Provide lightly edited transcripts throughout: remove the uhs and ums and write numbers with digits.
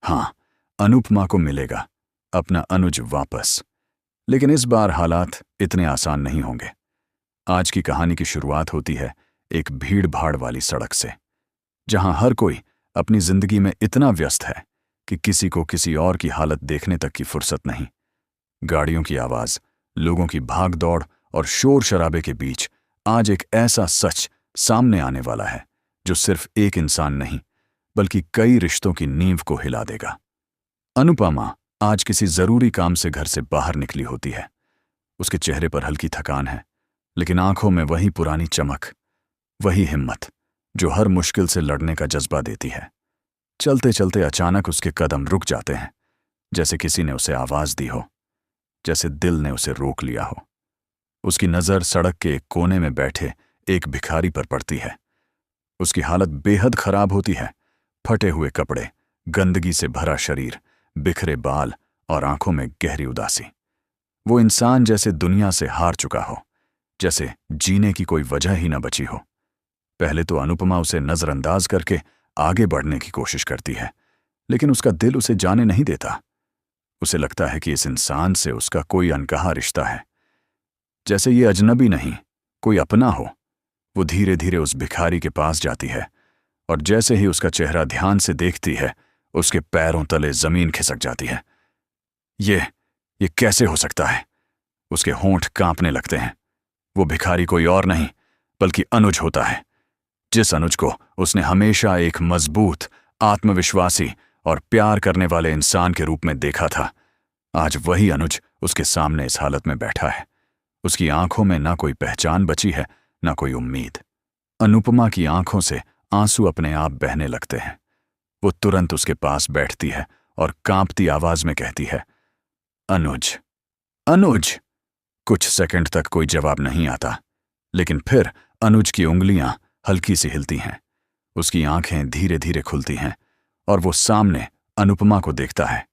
हाँ, अनुपमा को मिलेगा अपना अनुज वापस। लेकिन इस बार हालात इतने आसान नहीं होंगे। आज की कहानी की शुरुआत होती है एक भीड़ भाड़ वाली सड़क से, जहां हर कोई अपनी जिंदगी में इतना व्यस्त है कि किसी को किसी और की हालत देखने तक की फुर्सत नहीं। गाड़ियों की आवाज, लोगों की भाग दौड़ और शोर शराबे के बीच आज एक ऐसा सच सामने आने वाला है जो सिर्फ एक इंसान नहीं बल्कि कई रिश्तों की नींव को हिला देगा। अनुपमा आज किसी जरूरी काम से घर से बाहर निकली होती है। उसके चेहरे पर हल्की थकान है, लेकिन आंखों में वही पुरानी चमक, वही हिम्मत जो हर मुश्किल से लड़ने का जज्बा देती है। चलते चलते अचानक उसके कदम रुक जाते हैं, जैसे किसी ने उसे आवाज दी हो, जैसे दिल ने उसे रोक लिया हो। उसकी नजर सड़क के एक कोने में बैठे एक भिखारी पर पड़ती है। उसकी हालत बेहद खराब होती है। फटे हुए कपड़े, गंदगी से भरा शरीर, बिखरे बाल और आंखों में गहरी उदासी। वो इंसान जैसे दुनिया से हार चुका हो, जैसे जीने की कोई वजह ही न बची हो। पहले तो अनुपमा उसे नजरअंदाज करके आगे बढ़ने की कोशिश करती है, लेकिन उसका दिल उसे जाने नहीं देता। उसे लगता है कि इस इंसान से उसका कोई अनकहा रिश्ता है, जैसे ये अजनबी नहीं, कोई अपना हो। वो धीरे धीरे उस भिखारी के पास जाती है, और जैसे ही उसका चेहरा ध्यान से देखती है, उसके पैरों तले जमीन खिसक जाती है। ये कैसे हो सकता है? उसके होंठ कांपने लगते हैं। वो भिखारी कोई और नहीं बल्कि अनुज होता है, जिस अनुज को उसने हमेशा एक मजबूत, आत्मविश्वासी और प्यार करने वाले इंसान के रूप में देखा था। आज वही अनुज उसके सामने इस हालत में बैठा है। उसकी आंखों में ना कोई पहचान बची है, ना कोई उम्मीद। अनुपमा की आंखों से आंसू अपने आप बहने लगते हैं। वो तुरंत उसके पास बैठती है और कांपती आवाज में कहती है, अनुज, अनुज। कुछ सेकंड तक कोई जवाब नहीं आता, लेकिन फिर अनुज की उंगलियां हल्की सी हिलती हैं। उसकी आंखें धीरे धीरे खुलती हैं और वो सामने अनुपमा को देखता है।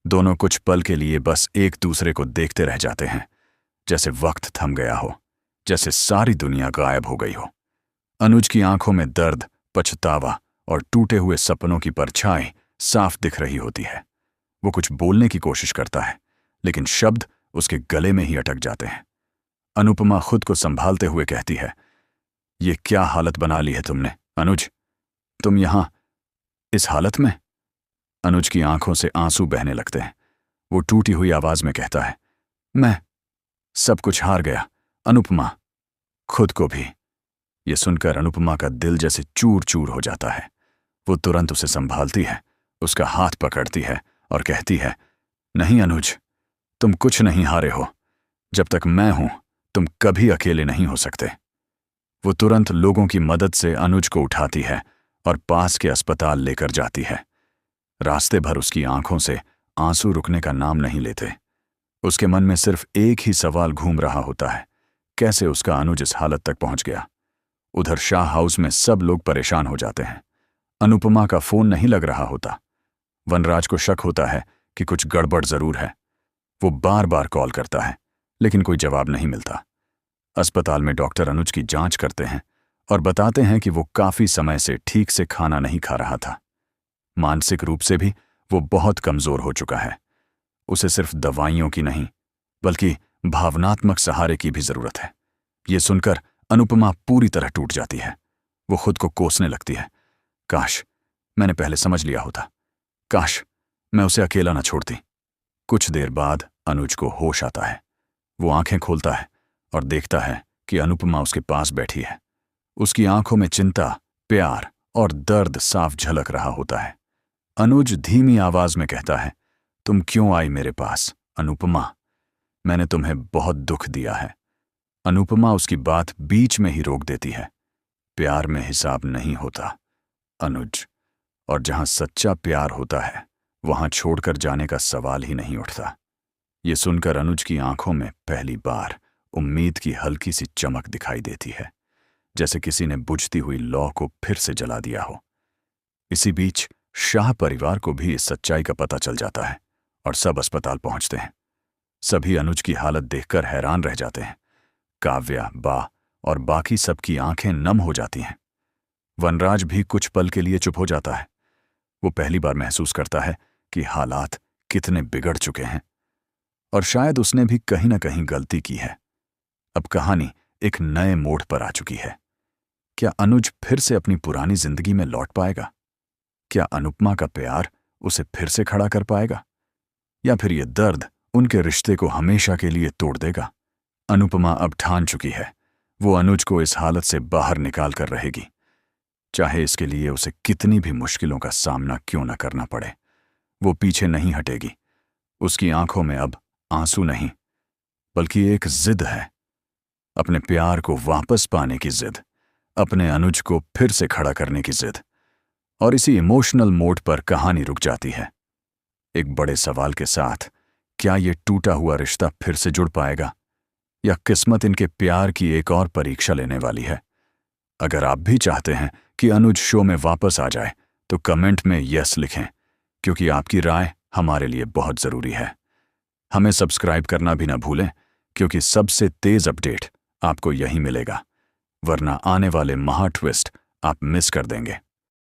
दोनों कुछ पल के लिए बस एक दूसरे को देखते रह जाते हैं, जैसे वक्त थम गया हो, जैसे सारी दुनिया गायब हो गई हो। अनुज की आंखों में दर्द, पछतावा और टूटे हुए सपनों की परछाई साफ दिख रही होती है। वो कुछ बोलने की कोशिश करता है, लेकिन शब्द उसके गले में ही अटक जाते हैं। अनुपमा खुद को संभालते हुए कहती है, ये क्या हालत बना ली है तुमने, अनुज? तुम यहां इस हालत में? अनुज की आंखों से आंसू बहने लगते हैं। वो टूटी हुई आवाज में कहता है, मैं सब कुछ हार गया, अनुपमा, खुद को भी। ये सुनकर अनुपमा का दिल जैसे चूर चूर हो जाता है। वो तुरंत उसे संभालती है, उसका हाथ पकड़ती है और कहती है, नहीं अनुज, तुम कुछ नहीं हारे हो। जब तक मैं हूं, तुम कभी अकेले नहीं हो सकते। वो तुरंत लोगों की मदद से अनुज को उठाती है और पास के अस्पताल लेकर जाती है। रास्ते भर उसकी आंखों से आंसू रुकने का नाम नहीं लेते। उसके मन में सिर्फ एक ही सवाल घूम रहा होता है, कैसे उसका अनुज इस हालत तक पहुंच गया। उधर शाह हाउस में सब लोग परेशान हो जाते हैं। अनुपमा का फोन नहीं लग रहा होता। वनराज को शक होता है कि कुछ गड़बड़ जरूर है। वो बार बार कॉल करता है, लेकिन कोई जवाब नहीं मिलता। अस्पताल में डॉक्टर अनुज की जांच करते हैं और बताते हैं कि वो काफी समय से ठीक से खाना नहीं खा रहा था। मानसिक रूप से भी वो बहुत कमजोर हो चुका है। उसे सिर्फ दवाइयों की नहीं बल्कि भावनात्मक सहारे की भी जरूरत है। ये सुनकर अनुपमा पूरी तरह टूट जाती है। वो खुद को कोसने लगती है, काश मैंने पहले समझ लिया होता, काश मैं उसे अकेला न छोड़ती। कुछ देर बाद अनुज को होश आता है। वो आंखें खोलता है और देखता है कि अनुपमा उसके पास बैठी है। उसकी आंखों में चिंता, प्यार और दर्द साफ झलक रहा होता है। अनुज धीमी आवाज में कहता है, तुम क्यों आई मेरे पास, अनुपमा? मैंने तुम्हें बहुत दुख दिया है। अनुपमा उसकी बात बीच में ही रोक देती है। प्यार में हिसाब नहीं होता, अनुज, और जहां सच्चा प्यार होता है वहां छोड़कर जाने का सवाल ही नहीं उठता। ये सुनकर अनुज की आंखों में पहली बार उम्मीद की हल्की सी चमक दिखाई देती है, जैसे किसी ने बुझती हुई लौ को फिर से जला दिया हो। इसी बीच शाह परिवार को भी इस सच्चाई का पता चल जाता है और सब अस्पताल पहुंचते हैं। सभी अनुज की हालत देखकर हैरान रह जाते हैं। काव्या, बा और बाकी सबकी आंखें नम हो जाती हैं। वनराज भी कुछ पल के लिए चुप हो जाता है। वो पहली बार महसूस करता है कि हालात कितने बिगड़ चुके हैं, और शायद उसने भी कहीं ना कहीं गलती की है। अब कहानी एक नए मोड़ पर आ चुकी है। क्या अनुज फिर से अपनी पुरानी जिंदगी में लौट पाएगा? क्या अनुपमा का प्यार उसे फिर से खड़ा कर पाएगा, या फिर ये दर्द उनके रिश्ते को हमेशा के लिए तोड़ देगा? अनुपमा अब ठान चुकी है, वो अनुज को इस हालत से बाहर निकाल कर रहेगी, चाहे इसके लिए उसे कितनी भी मुश्किलों का सामना क्यों न करना पड़े। वो पीछे नहीं हटेगी। उसकी आंखों में अब आंसू नहीं, बल्कि एक जिद है, अपने प्यार को वापस पाने की जिद, अपने अनुज को फिर से खड़ा करने की जिद। और इसी इमोशनल मोड पर कहानी रुक जाती है, एक बड़े सवाल के साथ। क्या ये टूटा हुआ रिश्ता फिर से जुड़ पाएगा, या किस्मत इनके प्यार की एक और परीक्षा लेने वाली है? अगर आप भी चाहते हैं कि अनुज शो में वापस आ जाए, तो कमेंट में यस लिखें, क्योंकि आपकी राय हमारे लिए बहुत जरूरी है। हमें सब्सक्राइब करना भी ना भूलें, क्योंकि सबसे तेज अपडेट आपको यहीं मिलेगा, वरना आने वाले महा ट्विस्ट आप मिस कर देंगे।